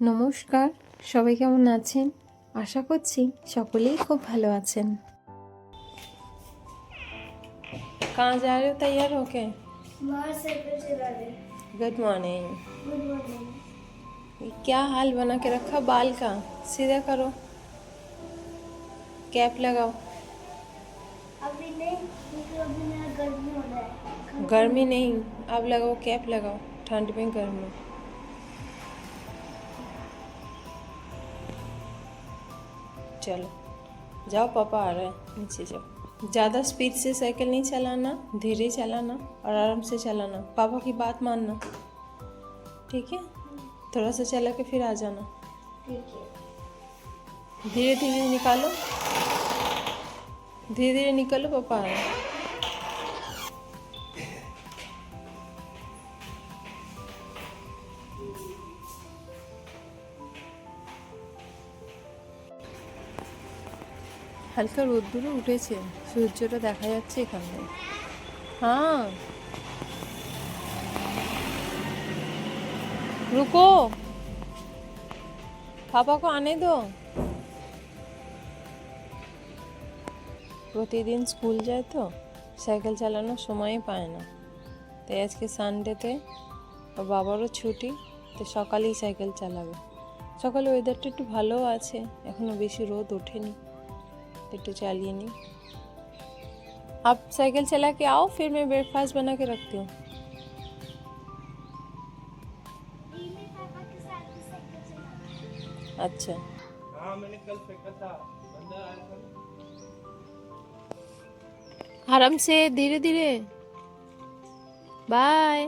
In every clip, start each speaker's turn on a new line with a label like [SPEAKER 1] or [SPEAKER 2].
[SPEAKER 1] नमस्कार सबाई केमन आছেন आशा করছি সকলেই खूब ভালো আছেন। कहाँ जा रहे हो? तैयार हो के?
[SPEAKER 2] बाहर साइकिल चला रहे।
[SPEAKER 1] Good morning.
[SPEAKER 2] Good morning.
[SPEAKER 1] क्या हाल बना के रखा बाल का? सीधा करो, कैप लगाओ।
[SPEAKER 2] अभी नहीं क्योंकि अभी मेरा गर्मी हो रहा है।
[SPEAKER 1] गर्मी नहीं, अब लगाओ, कैप लगाओ, ठंड में गर्मी। चलो जाओ, पापा आ रहे हैं, नीचे जाओ। ज़्यादा स्पीड से साइकिल नहीं चलाना, धीरे चलाना और आराम से चलाना। पापा की बात मानना, ठीक है? थोड़ा सा चला के फिर आ जाना।
[SPEAKER 2] ठीक है।
[SPEAKER 1] धीरे धीरे निकालो, धीरे धीरे निकलो, पापा आ रहे हैं। হালকা রোদ্দুরে উঠেছে, সূর্যটা দেখা যাচ্ছে এখানে। हाँ रुको, पापा को आने दो। প্রতিদিন স্কুল যায় তো সাইকেল চালানোর সময় পায় না, তাই আজকে সানডেতে ওর বাবারও ছুটি, তো সকালেই সাইকেল চালাবে। সকালে ওয়েদারটা একটু ভালো আছে, এখনও বেশি রোদ ওঠেনি, একটু চালিয়ে নিই। आप साइकिल चला के आओ, फिर मैं ब्रेकफास्ट बना के रखती हूँ। अच्छा
[SPEAKER 3] हाँ, मैंने कल फेंका था, बंदा आया था।
[SPEAKER 1] आराम से, धीरे धीरे। बाय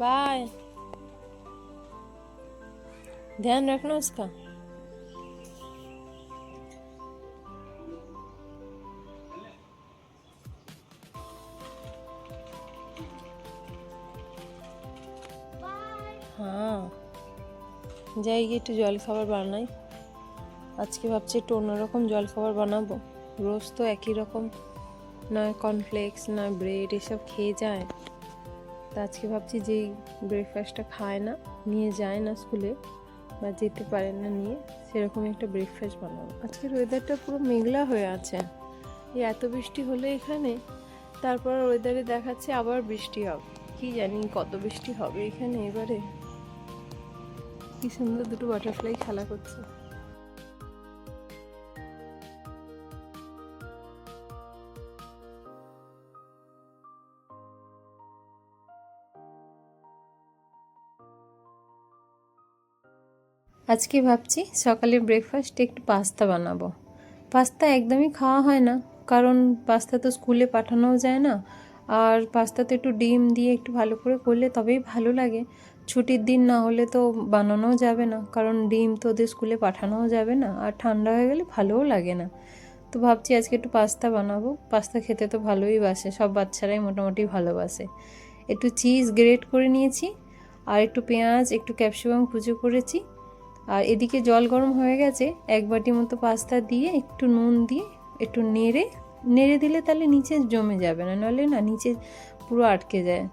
[SPEAKER 1] बाय, ध्यान रखना उसका। हाँ যাই গিয়ে একটু জলখাবার বানাই। আজকে ভাবছি একটু অন্যরকম জলখাবার বানাবো। রোজ তো একই রকম, নয় কর্নফ্লেক্স নয় ব্রেড এসব খেয়ে যায়। তা আজকে ভাবছি যেই ব্রেকফাস্টটা খায় না, নিয়ে যায় না স্কুলে বা যেতে পারে না নিয়ে, সেরকম একটা ব্রেকফাস্ট বানাবো। আজকের ওয়েদারটা পুরো মেঘলা হয়ে আছে। এই এত বৃষ্টি হলো এখানে, তারপর ওয়েদারে দেখাচ্ছে আবার বৃষ্টি হবে। কি জানি কত বৃষ্টি হবে এখানে এবারে। কি সুন্দর দুটো বাটারফ্লাই খেলা করছে। আজকে ভাবছি সকালের ব্রেকফাস্টে একটু পাস্তা বানাবো। পাস্তা একদমই খাওয়া হয় না, কারণ পাস্তা তো স্কুলে পাঠানোও যায় না, আর পাস্তাতে একটু ডিম দিয়ে একটু ভালো করে করলে তবেই ভালো লাগে। ছুটির দিন না হলে তো বানানোও যাবে না, কারণ ডিম তো ওদের স্কুলে পাঠানোও যাবে না, আর ঠান্ডা হয়ে গেলে ভালোও লাগে না। তো ভাবছি আজকে একটু পাস্তা বানাবো। পাস্তা খেতে তো ভালোই বাসে, সব বাচ্চারাই মোটামুটি ভালোবাসে। একটু চিজ গ্রেট করে নিয়েছি, আর একটু পেঁয়াজ, একটু ক্যাপসিকাম কুচো করেছি। আর এদিকে জল গরম হয়ে গেছে, এক বাটি মতো পাস্তা দিয়ে একটু নুন দিয়ে একটু নেড়ে নেড়ে দিলে তাহলে নিচে জমে যাবে না, নাহলে না নিচে পুরো আটকে যায়।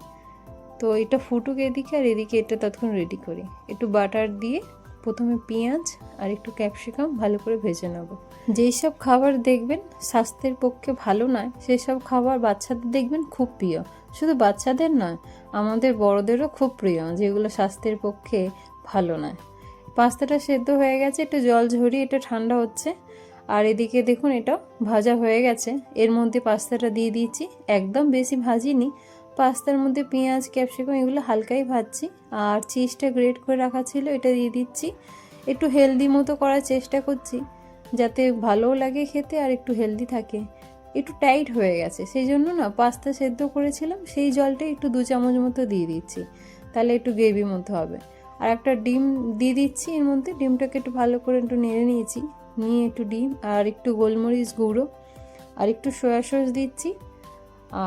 [SPEAKER 1] তো এটা ফুটুক এদিকে, আর এদিকে এটা ততক্ষণ রেডি করি। একটু বাটার দিয়ে প্রথমে পেঁয়াজ আর একটু ক্যাপসিকাম ভালো করে ভেজে নেব। যেই সব খাবার দেখবেন স্বাস্থ্যের পক্ষে ভালো নয়, সেই সব খাবার বাচ্চাদের দেখবেন খুব প্রিয়। শুধু বাচ্চাদের নয়, আমাদের বড়দেরও খুব প্রিয়, যেগুলো স্বাস্থ্যের পক্ষে ভালো নয়। পাস্তাটা সেদ্ধ হয়ে গেছে, একটু জল ঝরিয়ে এটা ঠান্ডা হচ্ছে। আর এদিকে দেখুন এটা ভাজা হয়ে গেছে, এর মধ্যে পাস্তাটা দিয়ে দিয়েছি। একদম বেশি ভাজিনি, পাস্তার মধ্যে পেঁয়াজ ক্যাপসিকাম এগুলো হালকাই ভাজছি। আর চিজটা গ্রেট করে রাখা ছিল, এটা দিয়ে দিচ্ছি। একটু হেলদি মতো করার চেষ্টা করছি, যাতে ভালোও লাগে খেতে আর একটু হেলদি থাকে। একটু টাইট হয়ে গেছে, সেই জন্য না পাস্তা সেদ্ধ করেছিলাম সেই জলটা একটু 2 চামচ মতো দিয়ে দিচ্ছি, তাহলে একটু গ্রেভি মতো হবে। আর একটা ডিম দিয়ে দিচ্ছি এর মধ্যে, ডিমটাকে একটু ভালো করে একটু নেড়ে নিয়েছি, নিয়ে একটু ডিম আর একটু গোলমরিচ গুঁড়ো আর একটু সয়া সস দিচ্ছি,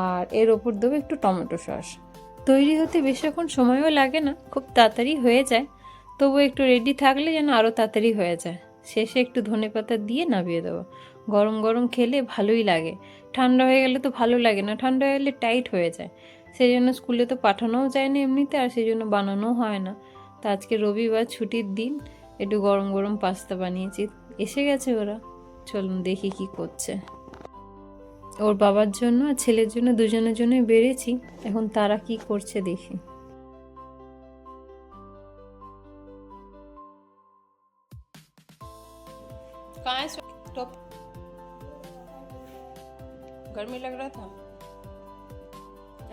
[SPEAKER 1] আর এর ওপর দেবো একটু টমেটো সস। তৈরি হতে বেশিক্ষণ সময়ও লাগে না, খুব তাড়াতাড়ি হয়ে যায়, তবু একটু রেডি থাকলে যেন আরও তাড়াতাড়ি হয়ে যায়। শেষে একটু ধনেপাতা দিয়ে নামিয়ে দেবো। গরম গরম খেলে ভালোই লাগে। ঠান্ডা হয়ে গেলে তো ভালো লাগে না, ঠান্ডা হয়ে গেলে টাইট হয়ে যায়। সেই জন্য স্কুলে তো পাঠানোও যায় না এমনিতে, আর সেই জন্য বানানোও হয় না। তো আজকে রবিবার ছুটির দিন, একটু গরম গরম পাস্তা বানিয়েছি। এসে গেছে ওরা, চলুন দেখি কি করছে। ওর বাবার জন্য আর ছেলের জন্য দুজনের জন্যই বেড়েছি, এখন তারা কি করছে দেখি। कहाँ है टॉप? गर्मी लग रहा था,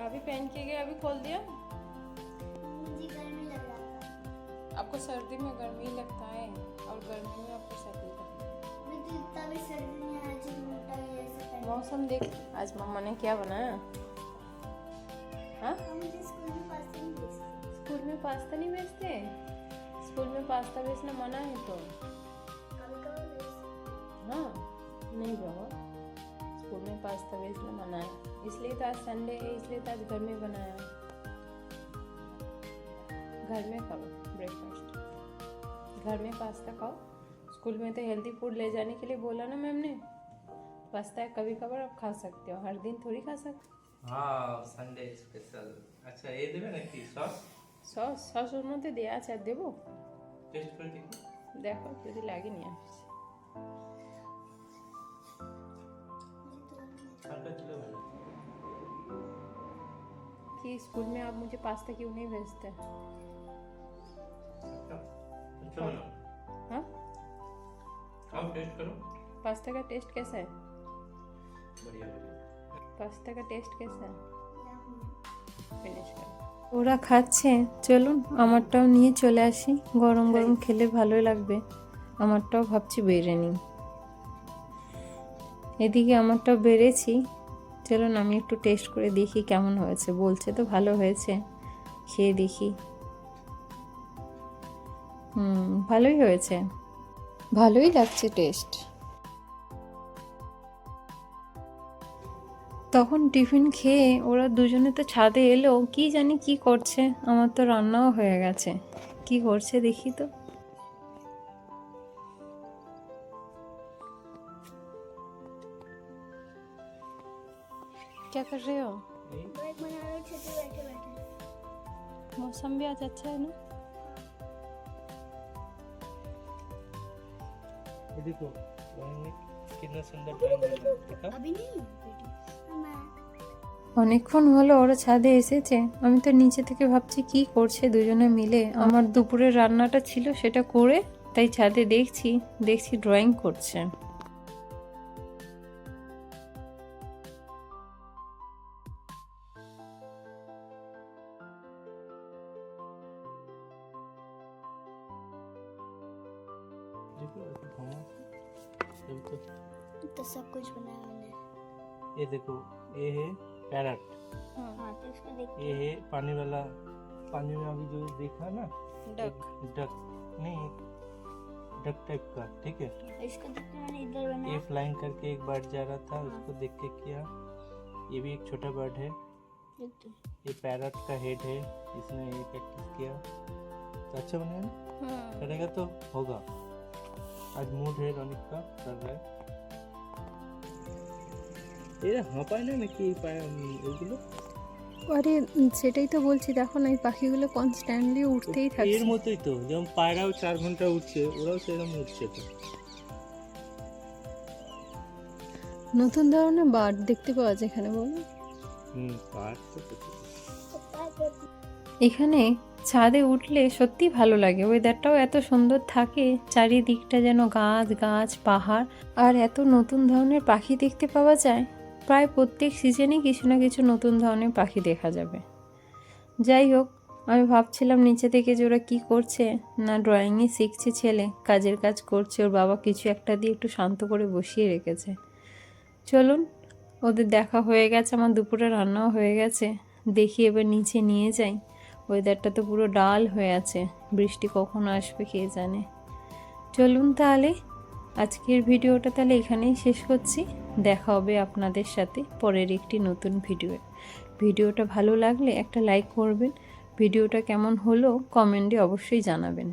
[SPEAKER 1] अभी पहन के गए, अभी खोल दिया।
[SPEAKER 2] मुझे गर्मी लग रहा था।
[SPEAKER 1] आपको सर्दी में गर्मी लगता है और गर्मी में आपको सर्दी लगता
[SPEAKER 2] मैं तो इतना भी सर्दी में आज मोटा ही ऐसे
[SPEAKER 1] है। मौसम देख, आज मम्मा ने क्या बनाया। हाँ,
[SPEAKER 2] मुझे स्कूल में पास्ता नहीं भेजते।
[SPEAKER 1] स्कूल में पास्ता नहीं भेजते? स्कूल में पास्ता भेजना मना है तो।
[SPEAKER 2] कभी-कभी भेजते।
[SPEAKER 1] हाँ, नहीं बाबा, स्कूल में पास्ता भेजना मना है, इसलिए तो आज संडे है, इसलिए तो आज घर में बनाया। घर में खाओ ब्रेकफास्ट, घर में पास्ता खाओ। स्कूल में तो हेल्दी फूड ले जाने के लिए बोला ना मैम ने। पास्ता है, कभी कभार आप खा सकते हो, हर दिन थोड़ी खा सकते।
[SPEAKER 3] हाँ, संडे स्पेशल। अच्छा, ये देवे ना कि सॉस
[SPEAKER 1] সস সস ওর মধ্যে দেওয়া আছে, আর দেবো?
[SPEAKER 3] টেস্ট করে দেখি।
[SPEAKER 1] দেখো যদি লাগে নিয়ে আসছি।
[SPEAKER 3] হালকা ছিল ভালো।
[SPEAKER 1] कि स्कूल में आप मुझे पास्ता क्यों नहीं भेजते?
[SPEAKER 3] अच्छा बना।
[SPEAKER 1] हाँ,
[SPEAKER 3] खाओ, टेस्ट करो।
[SPEAKER 1] पास्ता का टेस्ट कैसा है?
[SPEAKER 3] बढ़िया बढ़िया।
[SPEAKER 1] पास्ता का टेस्ट कैसा है? ফিনিশ করো। ওরা খাচ্ছে, চলুন আমারটাও নিয়ে চলে আসি। গরম গরম খেলে ভালোই লাগবে। আমারটাও ভাবছি বেড়ে নিই। এদিকে আমারটাও বেড়েছি, চলুন আমি একটু টেস্ট করে দেখি কেমন হয়েছে। বলছে তো ভালো হয়েছে, খেয়ে দেখি। ভালোই হয়েছে, ভালোই লাগছে টেস্ট। তখন টিফিন খেয়ে ওরা দুজনে তো ছাদে এলো, কি জানি কি করছে। আমার তো রান্নাও হয়ে গেছে, কি করছে দেখি তো। क्या कर रहे हो?
[SPEAKER 2] ब्रेक बना रहे छुट्टी बैठे बैठे।
[SPEAKER 1] मौसम भी आज अच्छा है ना।
[SPEAKER 3] ये देखो, कितना सुंदर ड्राइंग है, देखा?
[SPEAKER 2] अभी नहीं बेटी, मैं
[SPEAKER 1] অনেকক্ষণ হলো ওরা ছাদে এসেছে। আমি তো নিচে থেকে ভাবছি কি করছে দুজনে মিলে। আমার দুপুরের রান্নাটা ছিল, সেটা করে তাই ছাদে দেখছি ড্রয়িং করছে।
[SPEAKER 3] देखो घुमा,
[SPEAKER 2] तो सब कुछ बनाया मैंने।
[SPEAKER 3] ये देखो, ये है पैरट,
[SPEAKER 2] हाँ तो इसको देख
[SPEAKER 3] ये है पानी वाला, पानी में अभी जो देखा ना,
[SPEAKER 1] डक।
[SPEAKER 3] डक नहीं, डक टाइप का, ठीक है।
[SPEAKER 2] इसको देख के मैंने इधर
[SPEAKER 3] ये
[SPEAKER 2] बनाया।
[SPEAKER 3] फ्लाइंग करके एक बर्ड जा रहा था, उसको देख के किया। ये भी एक छोटा बर्ड है। ये पैरट का हेड है, इसने ये प्रैक्टिस किया तो अच्छा बनेगा ना। करेगा तो होगा। आज मूड है रौनिक का, कर रहा है। ये हाँ पाए ना कि पाए এগুলো।
[SPEAKER 1] আরে সেটাই তো বলছি, দেখো না এই পাখিগুলো কনস্ট্যান্টলি উঠতেই
[SPEAKER 3] এর
[SPEAKER 1] থাকছে।
[SPEAKER 3] মতোই তো, যেমন পায়রাও 4 ঘন্টা উঠছে, ওরাও সেরকম উঠছে তো।
[SPEAKER 1] নতুন ধরনের বার্ড দেখতে পাওয়া যায় এখানে, বলো।
[SPEAKER 3] পার্ক তো প্রচুর।
[SPEAKER 1] এখানে ছাদে উঠলে সত্যি ভালো লাগে, ওয়েদারটাও এত সুন্দর থাকে, চারিদিকটা যেন গাছ গাছ পাহাড়, আর এত নতুন ধরনের পাখি দেখতে পাওয়া যায়। প্রায় প্রত্যেক সিজনে কিছু না কিছু নতুন ধরনের পাখি দেখা যাবে। যাই হোক, আমি ভাবছিলাম নিচে থেকে যে ওরা কী করছে, না ড্রয়িংই শিখছে ছেলে, কাজের কাজ করছে, ওর বাবা কিছু একটা দিয়ে একটু শান্ত করে বসিয়ে রেখেছে। চলুন, ওদের দেখা হয়ে গেছে, আমার দুপুরে রান্নাও হয়ে গেছে, দেখি এবার নিচে নিয়ে যাই। ওয়েদারটা তো পুরো ডাল হয়ে আছে, বৃষ্টি কখন আসবে কে জানে। চলুন তাহলে আজকের ভিডিওটা তাহলে এখানেই শেষ করছি। দেখা হবে আপনাদের সাথে পরের একটি নতুন ভিডিওটা ভালো লাগলে একটা লাইক করবেন। ভিডিওটা কেমন হলো কমেন্টে অবশ্যই জানাবেন।